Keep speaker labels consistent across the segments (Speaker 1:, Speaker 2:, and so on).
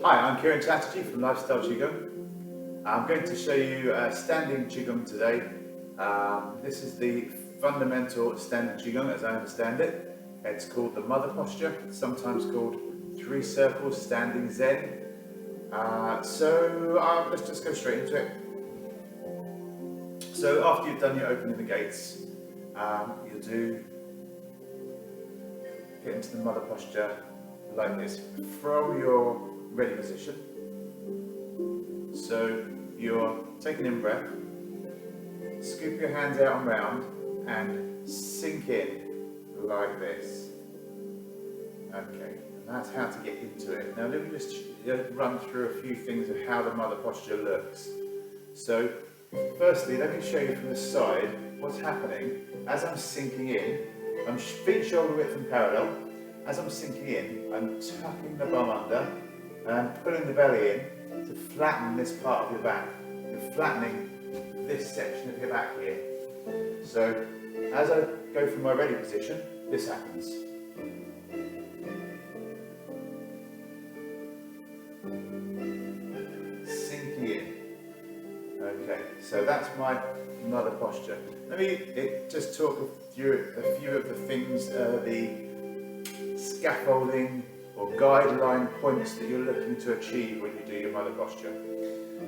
Speaker 1: Hi, I'm Kieran Chatterjee from Lifestyle Qigong. I'm going to show you standing Qigong today. This is the fundamental standing Qigong as I understand it. It's called the mother posture, sometimes called 3 circles standing Zen. Let's just go straight into it. So after you've done your opening the gates, you'll get into the mother posture like this from your ready position. So you're taking in breath, scoop your hands out and round and sink in like this. Okay, and that's how to get into it. Now let me just run through a few things of how the mother posture looks. So firstly, let me show you from the side what's happening as I'm sinking in. I'm feet shoulder width and parallel. As I'm sinking in, I'm tucking the bum under and pulling the belly in to flatten this part of your back. You're flattening this section of your back here. So as I go from my ready position, this happens. Sinking in. Okay, so that's my mother posture. Let me just talk through a few of the things, the scaffolding or guideline points that you're looking to achieve when you do your mother posture.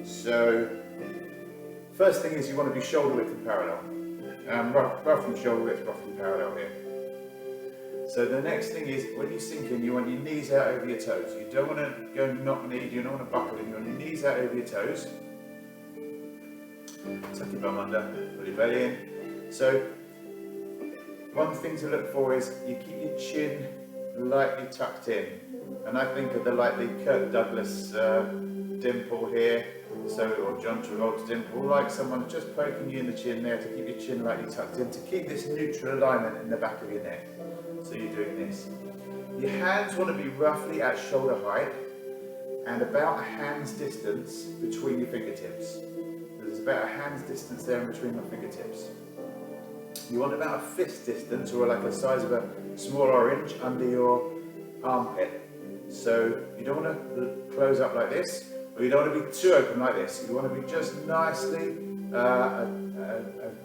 Speaker 1: So first thing is you want to be shoulder width and parallel. Roughly shoulder width, roughly parallel here. So the next thing is when you sink in, you want your knees out over your toes. You don't want to go knock knee, you don't want to buckle in, you want your knees out over your toes. Tuck your bum under, pull your belly in. So one thing to look for is you keep your chin lightly tucked in, and I think of the Kirk Douglas dimple here, or John Travolta's dimple, like someone just poking you in the chin there to keep your chin lightly tucked in, to keep this neutral alignment in the back of your neck. So you're doing this. Your hands want to be roughly at shoulder height and about a hand's distance between your fingertips. There's about a hand's distance there in between my fingertips. You want about a fist distance, or like the size of a small orange, under your armpit. So you don't want to close up like this, or you don't want to be too open like this. You want to be just nicely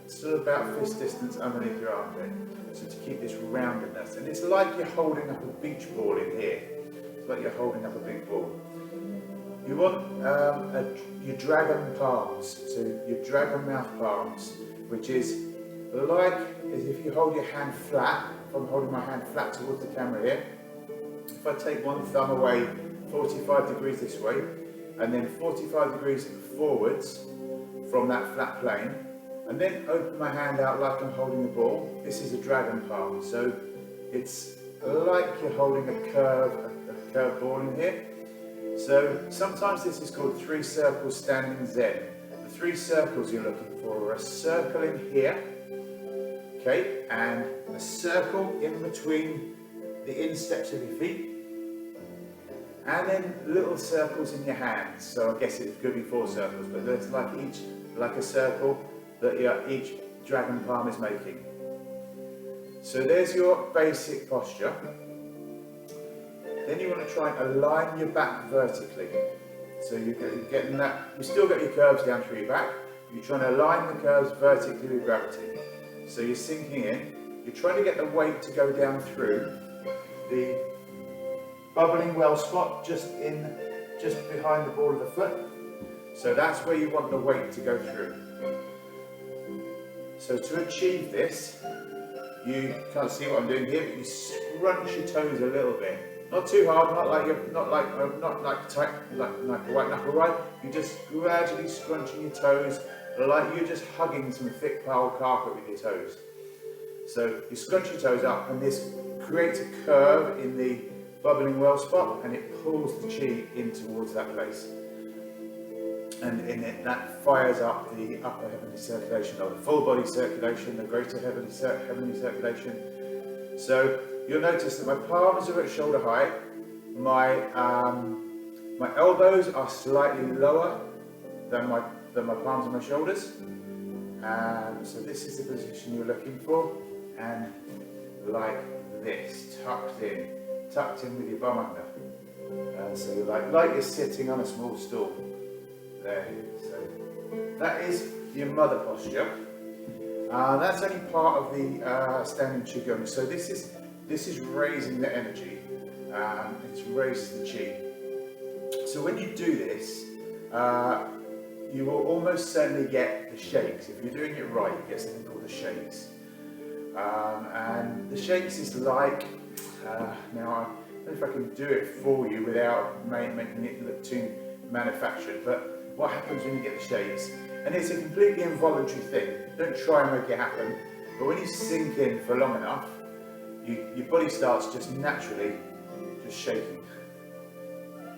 Speaker 1: sort of about fist distance underneath your armpit. So to keep this roundedness. And it's like you're holding up a beach ball in here. It's like you're holding up a big ball. You want your dragon palms, so your dragon mouth palms, which is like as if you hold your hand flat. If I'm holding my hand flat towards the camera here, if I take one thumb away 45 degrees this way and then 45 degrees forwards from that flat plane, and then open my hand out like I'm holding a ball, this is a dragon palm. So it's like you're holding a curved ball in here. So sometimes this is called 3 circles standing Zen. The 3 circles you're looking for are a circle in here, okay, and a circle in between the insteps of your feet, and then little circles in your hands. So I guess it could be 4 circles, but there's like a circle that each dragon palm is making. So there's your basic posture. Then you want to try and align your back vertically. So you're getting that, you still get your curves down through your back. You're trying to align the curves vertically with gravity. So you're sinking in, you're trying to get the weight to go down through the bubbling well spot just behind the ball of the foot. So that's where you want the weight to go through. So to achieve this, you can't see what I'm doing here, but you scrunch your toes a little bit. Not too hard, not like tight, like a white knuckle ride. You're just gradually scrunching your toes, like you're just hugging some thick pile carpet with your toes. So you scrunch your toes up, and this creates a curve in the bubbling well spot, and it pulls the chi in towards that place. And in it, that fires up the upper heavenly circulation, or the full body circulation, the greater heavenly circulation. So you'll notice that my palms are at shoulder height, my elbows are slightly lower than my palms and my shoulders. So this is the position you're looking for, and like this, tucked in with your bum under. So like you're sitting on a small stool. There. So that is your mother posture. That's only part of the standing Qigong. So this is raising the energy. It raises the Qi. So when you do this, you will almost certainly get the shakes. If you're doing it right, you get something called the shakes. And the shakes is like, now I don't know if I can do it for you without making it look too manufactured, but what happens when you get the shakes, and it's a completely involuntary thing, don't try and make it happen, but when you sink in for long enough, your body starts just naturally just shaking.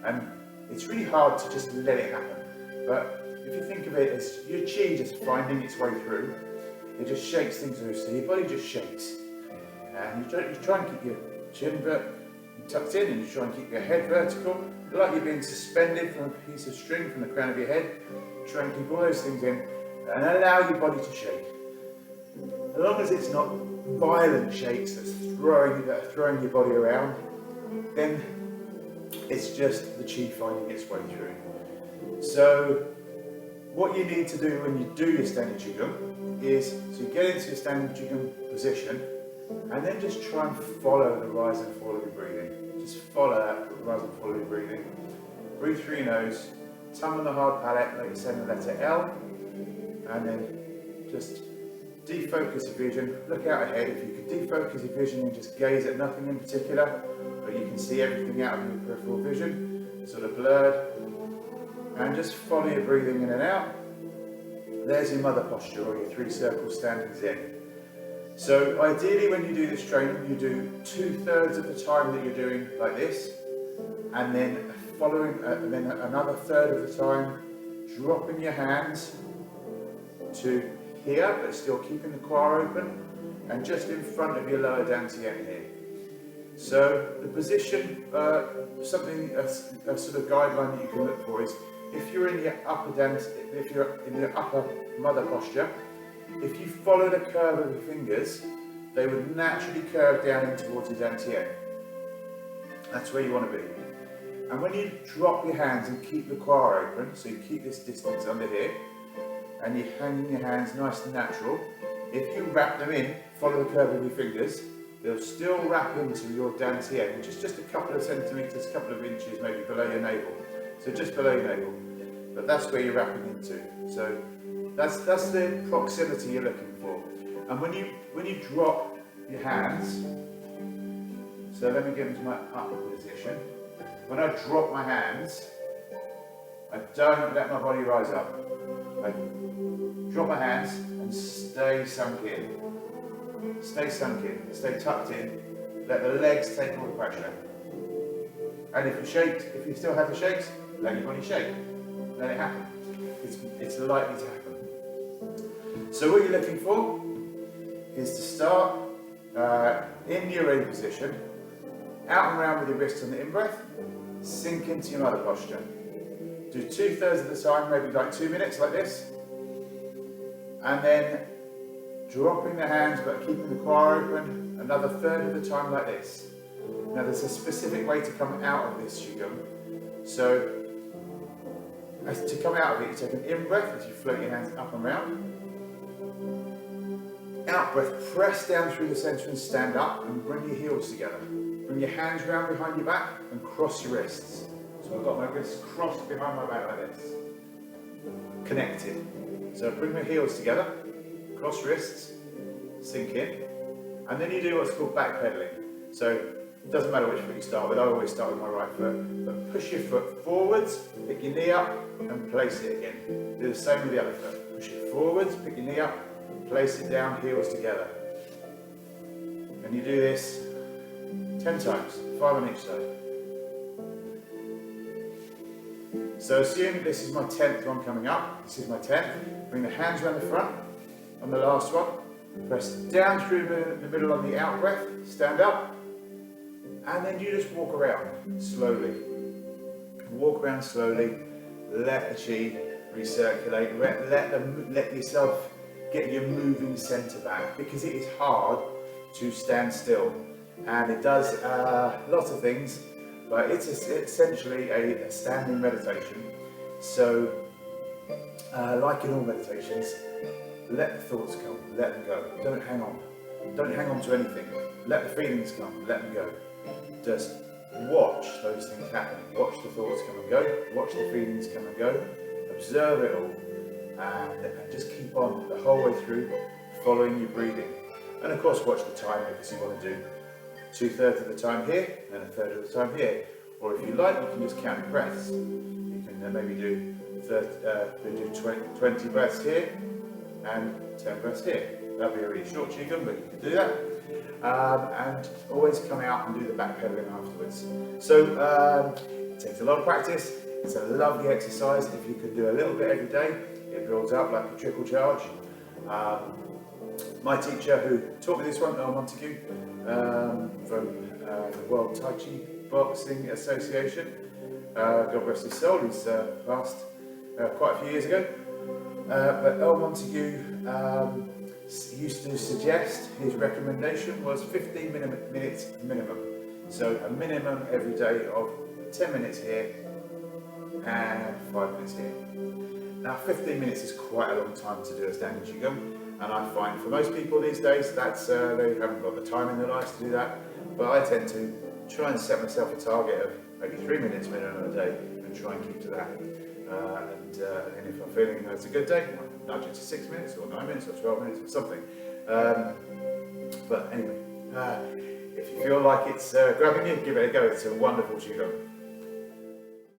Speaker 1: And it's really hard to just let it happen, but if you think of it as your Qi just finding its way through, it just shakes things through, so your body just shakes. And you try and keep your chin tucked in, and you try and keep your head vertical, like you're being suspended from a piece of string from the crown of your head. Try and keep all those things in, and allow your body to shake. As long as it's not violent shakes that are throwing your body around, then it's just the Qi finding its way through. So what you need to do when you do your standing Qigong is to get into your standing Qigong position, and then just try and follow the rise and fall of your breathing. Just follow that rise and fall of your breathing. Breathe through your nose, tongue on the hard palate like you're saying the letter L, and then just defocus your vision. Look out ahead. If you could defocus your vision and just gaze at nothing in particular, but you can see everything out of your peripheral vision, sort of blurred, and just follow your breathing in and out. There's your mother posture, or your 3 circle standing Zen. So ideally when you do this training, you do 2/3 of the time that you're doing like this, and then then another third of the time dropping your hands to here, but still keeping the core open, and just in front of your lower dantian here. So the position, a sort of guideline that you can look for is, if you're in your upper mother posture, if you follow the curve of your fingers, they would naturally curve down in towards your dantian. That's where you want to be. And when you drop your hands and keep the core open, so you keep this distance under here, and you're hanging your hands nice and natural, if you wrap them in, follow the curve of your fingers, they'll still wrap into your dantian, which is just a couple of centimetres, a couple of inches maybe below your navel. So just below your navel. But that's where you're wrapping into. So that's the proximity you're looking for. And when you drop your hands, so let me get into my upper position. When I drop my hands, I don't let my body rise up. I drop my hands and stay sunk in. Stay sunk in, stay tucked in. Let the legs take all the pressure. And if you still have the shakes, let your body shake. Let it happen. It's likely to happen. So what you're looking for is to start in your ready position, out and round with your wrists on the in-breath, sink into your mother posture. Do 2/3 of the time, maybe like 2 minutes like this, and then dropping the hands but keeping the core open, another third of the time like this. Now there's a specific way to come out of this Qigong. So to come out of it, you take an in-breath as you float your hands up and round. Out-breath, press down through the centre and stand up, and bring your heels together. Bring your hands round behind your back and cross your wrists. So I've got my wrists crossed behind my back like this. Connected. So bring my heels together, cross wrists, sink in, and then you do what's called backpedaling. So it doesn't matter which foot you start with, I always start with my right foot, but push your foot forwards, pick your knee up and place it again. Do the same with the other foot. Push it forwards, pick your knee up, place it down, heels together. And you do this 10 times, 5 on each side. So assume this is my 10th one coming up, this is my 10th, bring the hands around the front on the last one, press down through the middle on the out breath, stand up, and then you just walk around slowly. Walk around slowly, let the Qi recirculate, let yourself get your moving centre back, because it is hard to stand still, and it does lots of things, but it's essentially a standing meditation. So, like in all meditations, let the thoughts come, let them go. Don't hang on. Don't hang on to anything. Let the feelings come, let them go. Just watch those things happen. Watch the thoughts come and go. Watch the feelings come and go. Observe it all. And just keep on the whole way through, following your breathing. And of course, watch the time, because you want to do 2/3 of the time here and 1/3 of the time here. Or if you like, you can just count your breaths. You can maybe do 20 breaths here and 10 breaths here. That'll be a really short Qigong, but you can do that. And always come out and do the backpedaling afterwards. So it takes a lot of practice. It's a lovely exercise. If you can do a little bit every day, it builds up like a trickle charge. My teacher who taught me this one, Earl Montague, from the World Tai Chi Boxing Association, God rest his soul, he's passed quite a few years ago. But Earl Montague used to suggest, his recommendation was 15 minutes minimum. So a minimum every day of 10 minutes here and 5 minutes here. Now 15 minutes is quite a long time to do a standing Qigong, and I find for most people these days that's they haven't got the time in their lives to do that. But I tend to try and set myself a target of maybe 3 minutes minimum a day and try and keep to that. And if I'm feeling it's a good day, I might nudge it to 6 minutes or 9 minutes or 12 minutes or something. But anyway, if you feel like it's grabbing you, give it a go. It's a wonderful Qigong.